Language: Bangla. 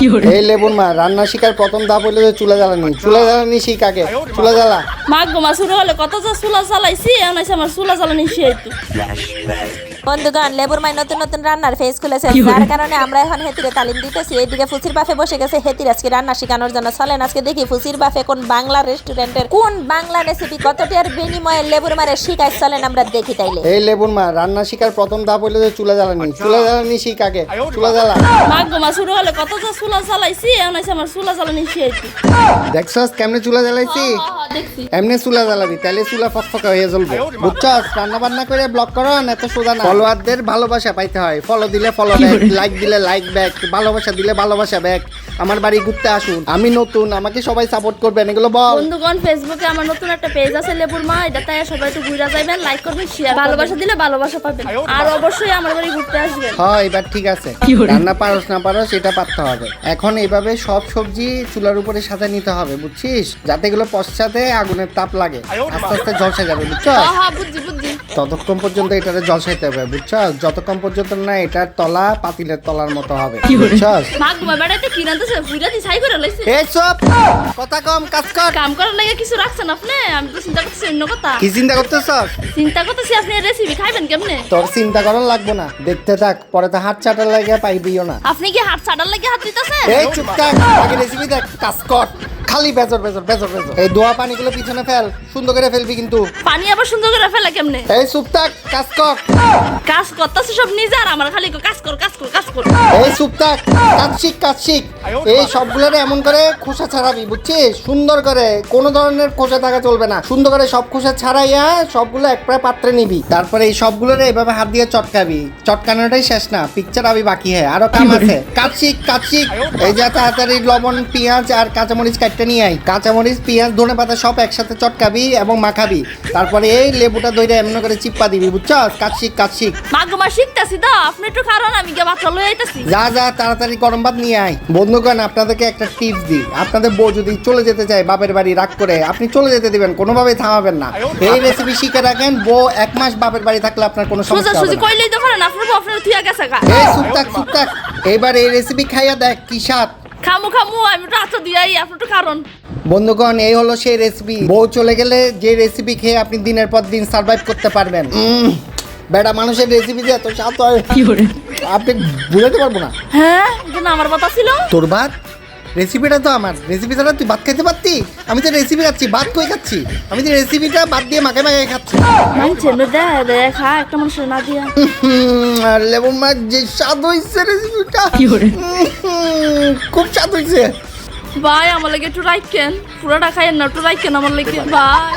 এই লেবুর মা রান্না শিকার প্রথম ধাপ হইলো যে চুলা জ্বালানি শিখ আগে চুলা জ্বালা মা গো মা শুরু হলে কত যে চুলা জ্বালাইছি এনাইছে আমার চুলা জ্বালানি শেষ। বন্ধুগণ লেবুর মাই নতুন নতুন রান্নার ফেস খুলেছে, যার কারণে আমরা এখন হেতিরে তালিম দিতেছি। এইদিকে ফুসির বাফে বসে গেছে হেতির আজকে রান্না শেখানোর জন্য। চলেন আজকে দেখি ফুসির বাফে কোন বাংলা রেস্টুরেন্টের কোন বাংলা রেসিপি কতটি আর বিনিময়ে লেবুর মারে শিখাই। চলেন আমরা দেখি তাইলে। এই লেবুর মা রান্না শিকার প্রথম ধাপ হইলো যে চুলা জ্বালানি শিখ আগে চুলা জ্বালা। মা গো মা শুরু হলে কত যে চুলা জ্বালাইছি এনাইছে আমার চুলা জ্বালানি শেষ। দেখছস কেমনে চুলা জ্বালাইছি? দেখছি এমনি চুলা জ্বালাবি তাহলে চুলা ফকফকা হয়ে জ্বলবে, বুঝছস? রান্না বান্না করে ব্লগ করো না এত সোজা না। ফলোয়ারদের ভালোবাসা পাইতে হয়, ফলো দিলে ফলো ব্যাক, লাইক দিলে লাইক ব্যাক, ভালোবাসা দিলে ভালোবাসা ব্যাক। আমার বাড়ি ঘুরতে আসুন, আমি নতুন, আমাকে সবাই সাপোর্ট করবেন, এগুলো বল। বন্ধুগণ ফেসবুকে আমার নতুন একটা পেজ আছে লেবুর মা, এটা তাই সবাই একটু ঘুরে যাবেন, লাইক করবেন, শেয়ার, ভালোবাসা দিলে ভালোবাসা পাবেন, আর অবশ্যই আমার বাড়ি ঘুরতে আসবেন। হ্যাঁ এবার ঠিক আছে, রান্না পারোস না পারোস এটা পারতে হবে। এখন এইভাবে সব সবজি চুলার উপরে সাথে নিতে হবে, বুঝছিস? যাতে এগুলো পশ্চাতে আগুনের তাপ লাগে, আস্তে আস্তে ঝলসে যাবে, বুঝছো? হ্যাঁ বুঝছি বুঝছি। ততক্ষণ পর্যন্ত এটারে ঝলসাইতে হবে, বুঝছো? যতক্ষণ পর্যন্ত না এটার তলা পাতিলের তলার মতো হবে, বুঝছস? মা গো বেড়াইতে কি রান্তাছে পুরা দি ছাই করে লাইছে। এই সব কথা কম কাজ কর। কাম করার লাগে কিছু রাখছেন আপনি? আমি তো চিন্তা করতেছি অন্য কথা। কি চিন্তা করতেছস? চিন্তা করতেছি আপনি রেসিপি খাইবেন কেমনে? তোর চিন্তা করার লাগবে না, দেখতে থাক, পরে তো হাত চাটার লাগে পাইবিও না। আপনি কি হাত ছাড়ার লাগে হাত দিতেছেন? এই চুপ থাক, আগে রেসিপি দেখ, কাজ কর। খালি বেজর বেজর বেজর বেজর। এই দোয়া পানিগুলো পিছনে ফেল, সুন্দর করে ফেলবি কিন্তু। পানি আবার সুন্দর করে ফেলা কেমনে? এই চুপ থাক, কাজ কর। কাজ করতেছে সব নিজে আর আমার খালি কাজ কর কাজ কর কাজ কর। এই চুপ থাক, কাজ শিখ কাজ শিখ। এই সবগুলোরে এমন করে খোসা ছাড়াবি, বুঝছিস? সুন্দর করে, কোনো ধরনের খোসা থাকা চলবে না। সুন্দর করে সব খোসা ছাড়াইয়া সবগুলো এক পাত্রে নিবি, তারপরে এই সবগুলোরে এইভাবে হাত দিয়ে চটকাবি। চটকানোটাই শেষ না, পিকচার আবি বাকি হ্যাঁ, আরো কাম আছে। কাজ শিখ কাজ শিখ। এই যে তাড়াতাড়ি লবণ পেঁয়াজ আর কাঁচামরিচ কাটতে নিয়ে আই। কাঁচামরিচ পেঁয়াজ ধনেপাতা সব একসাথে চটকাবি এবং মাখাবি, তারপরে এই লেবুটা ধরে এমন করে চিপ্পা দিবি, বুঝছস? কাজ শিখ কাজ শিখ। মা গো মা শিখতাছি তো, আপনি একটু কারণ আমি গিয়ে বাচ্চা লই আইতাছি। যা যা তাড়াতাড়ি গরম ভাত নিয়ে আয়। বন্ধুগণ আপনাদেরকে একটা টিপস দিই, আপনাদের বউ যদি চলে যেতে চায় বাপের বাড়ি রাগ করে, আপনি চলে যেতে দিবেন, কোনোভাবেই থামাবেন না। এই রেসিপি শিখে রাখেন, বউ 1 মাস বাপের বাড়ি থাকলে আপনার কোনো সমস্যা সোজা হবে সুজি না। কইলেই তো পারেন, আপনার বউ আপনার থুয়া গেছে গা। এই চুপ থাক চুপ থাক, এবার এই রেসিপি খাইয়া দেখ কি স্বাদ। খামু খামু আমি একটু আচ্ছা দিয়াই আপনার একটু কারণ। বন্ধুগণ এই হলো সেই রেসিপি, বউ চলে গেলে যে রেসিপি খেয়ে আপনি দিনের পর দিন সার্ভাইভ করতে পারবেন। বেটা মানুষের রেসিপি যে এত স্বাদ হয় আপনি বুঝাতে পারবো না। হ্যাঁ এটা না আমার কথা ছিল। তোর ভাত রেসিপিটা তো আমার, রেসিপি ছাড়া তুই ভাত খেতে পারতি? আমি তো রেসিপি খাচ্ছি, ভাত কই খাচ্ছি? আমি তো রেসিপিটা বাদ দিয়ে মাখে মাখে খাচ্ছি। মানছেন দেখা একটা মানুষের না দিয়া। আর লেবুর মাছ যে স্বাদ হয়েছে, রেসিপিটা খুব স্বাদ হয়েছে। ভাই আমার লাগে একটু রাখেন, পুরোটা খাইয়েন না, একটু রাখেন আমার লাগে ভাই।